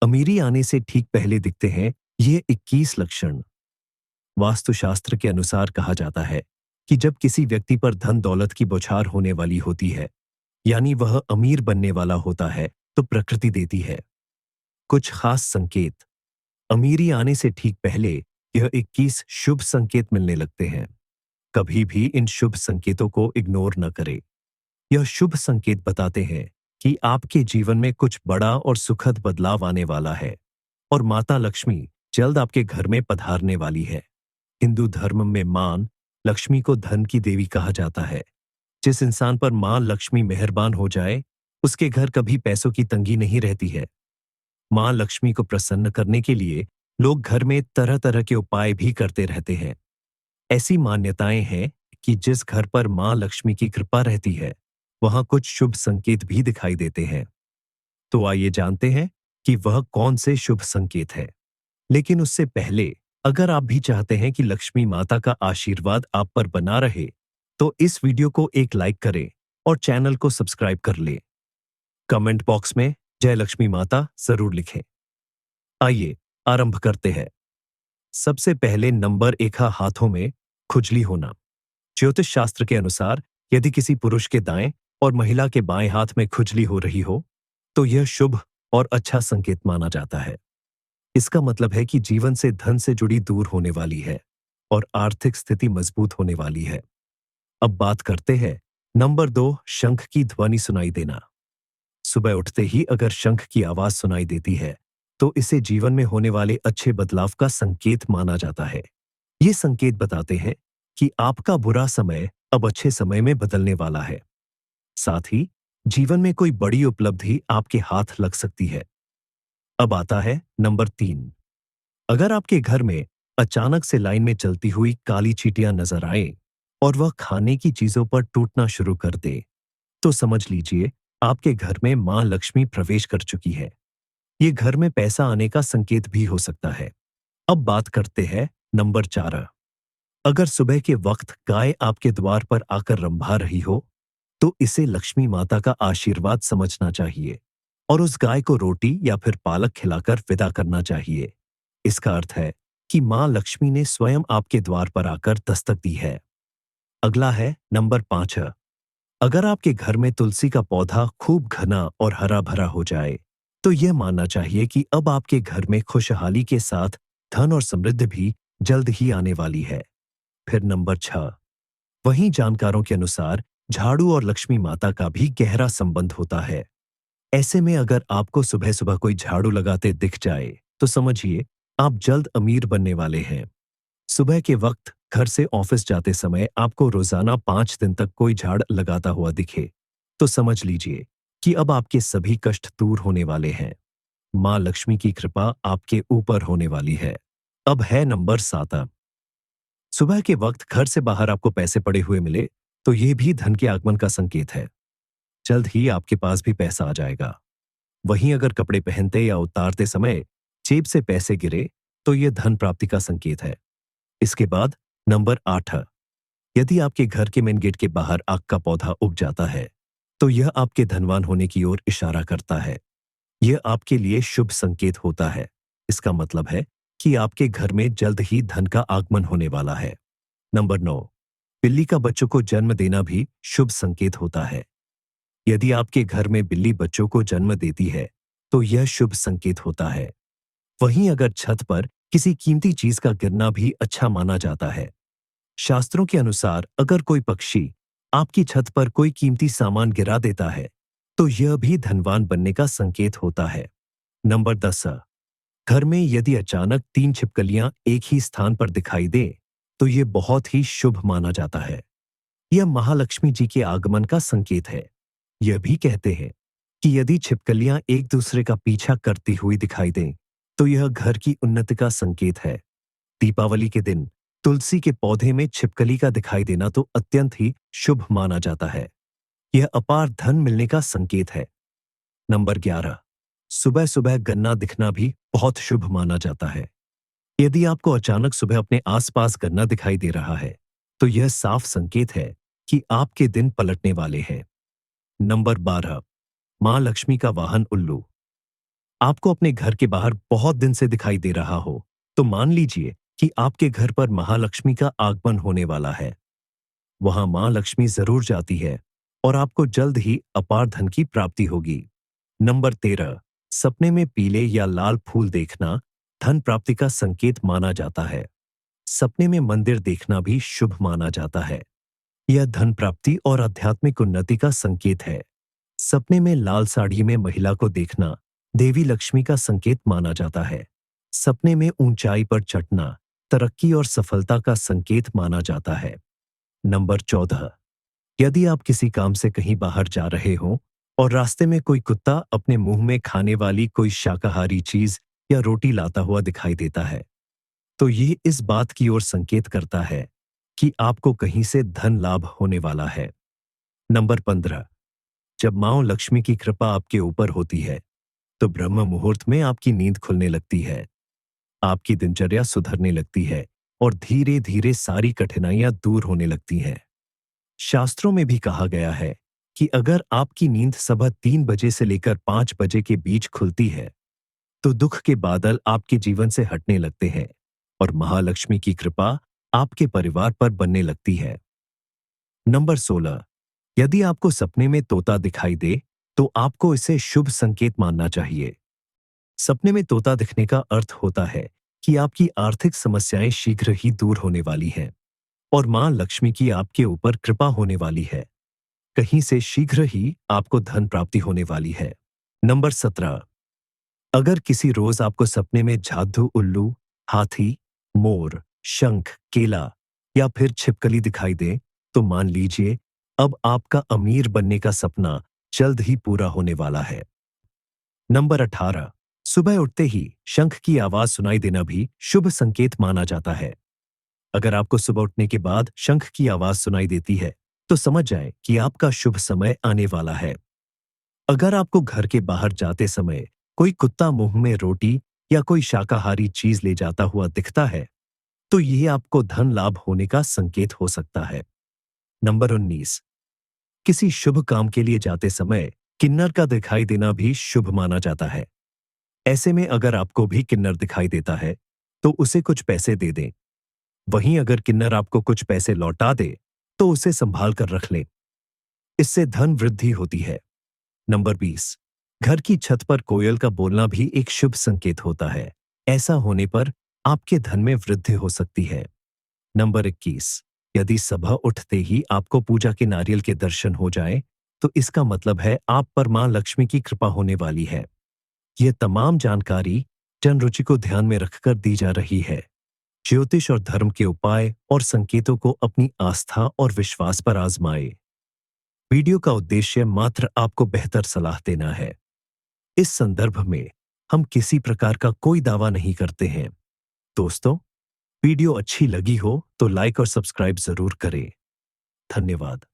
अमीरी आने से ठीक पहले दिखते हैं ये 21 लक्षण। वास्तुशास्त्र के अनुसार कहा जाता है कि जब किसी व्यक्ति पर धन दौलत की बौछार होने वाली होती है, यानी वह अमीर बनने वाला होता है, तो प्रकृति देती है कुछ खास संकेत। अमीरी आने से ठीक पहले यह 21 शुभ संकेत मिलने लगते हैं। कभी भी इन शुभ संकेतों को इग्नोर न करें। यह शुभ संकेत बताते हैं कि आपके जीवन में कुछ बड़ा और सुखद बदलाव आने वाला है और माता लक्ष्मी जल्द आपके घर में पधारने वाली है। हिंदू धर्म में मां लक्ष्मी को धन की देवी कहा जाता है। जिस इंसान पर मां लक्ष्मी मेहरबान हो जाए, उसके घर कभी पैसों की तंगी नहीं रहती है। मां लक्ष्मी को प्रसन्न करने के लिए लोग घर में तरह तरह के उपाय भी करते रहते हैं। ऐसी मान्यताएं हैं कि जिस घर पर मां लक्ष्मी की कृपा रहती है, वहां कुछ शुभ संकेत भी दिखाई देते हैं। तो आइए जानते हैं कि वह कौन से शुभ संकेत है। लेकिन उससे पहले, अगर आप भी चाहते हैं कि लक्ष्मी माता का आशीर्वाद आप पर बना रहे, तो इस वीडियो को एक लाइक करें और चैनल को सब्सक्राइब कर लें। कमेंट बॉक्स में जय लक्ष्मी माता जरूर लिखें। आइए आरंभ करते हैं। सबसे पहले नंबर 1 है हाथों में खुजली होना। ज्योतिष शास्त्र के अनुसार यदि किसी पुरुष के दाएं और महिला के बाएं हाथ में खुजली हो रही हो, तो यह शुभ और अच्छा संकेत माना जाता है। इसका मतलब है कि जीवन से धन से जुड़ी दूर होने वाली है और आर्थिक स्थिति मजबूत होने वाली है। अब बात करते हैं नंबर 2, शंख की ध्वनि सुनाई देना। सुबह उठते ही अगर शंख की आवाज सुनाई देती है, तो इसे जीवन में होने वाले अच्छे बदलाव का संकेत माना जाता है। ये संकेत बताते हैं कि आपका बुरा समय अब अच्छे समय में बदलने वाला है। साथ ही जीवन में कोई बड़ी उपलब्धि आपके हाथ लग सकती है। अब आता है नंबर 3। अगर आपके घर में अचानक से लाइन में चलती हुई काली चींटियां नजर आए और वह खाने की चीजों पर टूटना शुरू कर दे, तो समझ लीजिए आपके घर में मां लक्ष्मी प्रवेश कर चुकी है। ये घर में पैसा आने का संकेत भी हो सकता है। अब बात करते हैं नंबर 4। अगर सुबह के वक्त गाय आपके द्वार पर आकर रंभा रही हो, तो इसे लक्ष्मी माता का आशीर्वाद समझना चाहिए और उस गाय को रोटी या फिर पालक खिलाकर विदा करना चाहिए। इसका अर्थ है कि मां लक्ष्मी ने स्वयं आपके द्वार पर आकर दस्तक दी है। अगला है नंबर 5। अगर आपके घर में तुलसी का पौधा खूब घना और हरा भरा हो जाए, तो यह मानना चाहिए कि अब आपके घर में खुशहाली के साथ धन और समृद्धि भी जल्द ही आने वाली है। फिर नंबर 6। वहीं जानकारों के अनुसार झाड़ू और लक्ष्मी माता का भी गहरा संबंध होता है। ऐसे में अगर आपको सुबह सुबह कोई झाड़ू लगाते दिख जाए, तो समझिए आप जल्द अमीर बनने वाले हैं। सुबह के वक्त घर से ऑफिस जाते समय आपको रोजाना 5 दिन तक कोई झाड़ लगाता हुआ दिखे, तो समझ लीजिए कि अब आपके सभी कष्ट दूर होने वाले हैं। मां लक्ष्मी की कृपा आपके ऊपर होने वाली है। अब है नंबर 7। सुबह के वक्त घर से बाहर आपको पैसे पड़े हुए मिले, तो यह भी धन के आगमन का संकेत है। जल्द ही आपके पास भी पैसा आ जाएगा। वहीं अगर कपड़े पहनते या उतारते समय जेब से पैसे गिरे, तो यह धन प्राप्ति का संकेत है। इसके बाद नंबर 8। यदि आपके घर के मेन गेट के बाहर आग का पौधा उग जाता है, तो यह आपके धनवान होने की ओर इशारा करता है। यह आपके लिए शुभ संकेत होता है। इसका मतलब है कि आपके घर में जल्द ही धन का आगमन होने वाला है। नंबर 9। बिल्ली का बच्चों को जन्म देना भी शुभ संकेत होता है। यदि आपके घर में बिल्ली बच्चों को जन्म देती है, तो यह शुभ संकेत होता है। वहीं अगर छत पर किसी कीमती चीज का गिरना भी अच्छा माना जाता है। शास्त्रों के अनुसार अगर कोई पक्षी आपकी छत पर कोई कीमती सामान गिरा देता है, तो यह भी धनवान बनने का संकेत होता है। नंबर 10। घर में यदि अचानक 3 छिपकलियां एक ही स्थान पर दिखाई दे, तो यह बहुत ही शुभ माना जाता है। यह महालक्ष्मी जी के आगमन का संकेत है। यह भी कहते हैं कि यदि छिपकलियां एक दूसरे का पीछा करती हुई दिखाई दें, तो यह घर की उन्नति का संकेत है। दीपावली के दिन तुलसी के पौधे में छिपकली का दिखाई देना तो अत्यंत ही शुभ माना जाता है। यह अपार धन मिलने का संकेत है। नंबर 11। सुबह सुबह गन्ना दिखना भी बहुत शुभ माना जाता है। यदि आपको अचानक सुबह अपने आसपास गन्ना दिखाई दे रहा है, तो यह साफ संकेत है कि आपके दिन पलटने वाले हैं। नंबर 12। मां लक्ष्मी का वाहन उल्लू। आपको अपने घर के बाहर बहुत दिन से दिखाई दे रहा हो, तो मान लीजिए कि आपके घर पर महालक्ष्मी का आगमन होने वाला है। वहां मां लक्ष्मी जरूर जाती है और आपको जल्द ही अपार धन की प्राप्ति होगी। नंबर 13, सपने में पीले या लाल फूल देखना धन प्राप्ति का संकेत माना जाता है। सपने में मंदिर देखना भी शुभ माना जाता है। यह धन प्राप्ति और आध्यात्मिक उन्नति का संकेत है। सपने में लाल साड़ी में महिला को देखना देवी लक्ष्मी का संकेत माना जाता है। सपने में ऊंचाई पर चढ़ना तरक्की और सफलता का संकेत माना जाता है। नंबर 14, यदि आप किसी काम से कहीं बाहर जा रहे हो और रास्ते में कोई कुत्ता अपने मुंह में खाने वाली कोई शाकाहारी चीज या रोटी लाता हुआ दिखाई देता है, तो ये इस बात की ओर संकेत करता है कि आपको कहीं से धन लाभ होने वाला है। नंबर 15, जब मां लक्ष्मी की कृपा आपके ऊपर होती है तो ब्रह्म मुहूर्त में आपकी नींद खुलने लगती है, आपकी दिनचर्या सुधरने लगती है और धीरे धीरे सारी कठिनाइयां दूर होने लगती हैं। शास्त्रों में भी कहा गया है कि अगर आपकी नींद सुबह 3 बजे से लेकर 5 बजे के बीच खुलती है, तो दुख के बादल आपके जीवन से हटने लगते हैं और महालक्ष्मी की कृपा आपके परिवार पर बनने लगती है। नंबर 16, यदि आपको सपने में तोता दिखाई दे, तो आपको इसे शुभ संकेत मानना चाहिए। सपने में तोता दिखने का अर्थ होता है कि आपकी आर्थिक समस्याएं शीघ्र ही दूर होने वाली हैं और मां लक्ष्मी की आपके ऊपर कृपा होने वाली है। कहीं से शीघ्र ही आपको धन प्राप्ति होने वाली है। नंबर 17, अगर किसी रोज आपको सपने में जादू उल्लू, हाथी, मोर, शंख, केला या फिर छिपकली दिखाई दे, तो मान लीजिए अब आपका अमीर बनने का सपना जल्द ही पूरा होने वाला है। नंबर 18, सुबह उठते ही शंख की आवाज सुनाई देना भी शुभ संकेत माना जाता है। अगर आपको सुबह उठने के बाद शंख की आवाज सुनाई देती है, तो समझ जाएं कि आपका शुभ समय आने वाला है। अगर आपको घर के बाहर जाते समय कोई कुत्ता मुंह में रोटी या कोई शाकाहारी चीज ले जाता हुआ दिखता है, तो यह आपको धन लाभ होने का संकेत हो सकता है। नंबर 19, किसी शुभ काम के लिए जाते समय किन्नर का दिखाई देना भी शुभ माना जाता है। ऐसे में अगर आपको भी किन्नर दिखाई देता है, तो उसे कुछ पैसे दे दें। वहीं अगर किन्नर आपको कुछ पैसे लौटा दे, तो उसे संभाल कर रख लें। इससे धन वृद्धि होती है। नंबर 20, घर की छत पर कोयल का बोलना भी एक शुभ संकेत होता है। ऐसा होने पर आपके धन में वृद्धि हो सकती है। नंबर 21, यदि सुबह उठते ही आपको पूजा के नारियल के दर्शन हो जाए, तो इसका मतलब है आप पर मां लक्ष्मी की कृपा होने वाली है। यह तमाम जानकारी जन रुचि को ध्यान में रखकर दी जा रही है। ज्योतिष और धर्म के उपाय और संकेतों को अपनी आस्था और विश्वास पर आजमाएं। वीडियो का उद्देश्य मात्र आपको बेहतर सलाह देना है। इस संदर्भ में हम किसी प्रकार का कोई दावा नहीं करते हैं। दोस्तों, वीडियो अच्छी लगी हो तो लाइक और सब्सक्राइब जरूर करें। धन्यवाद।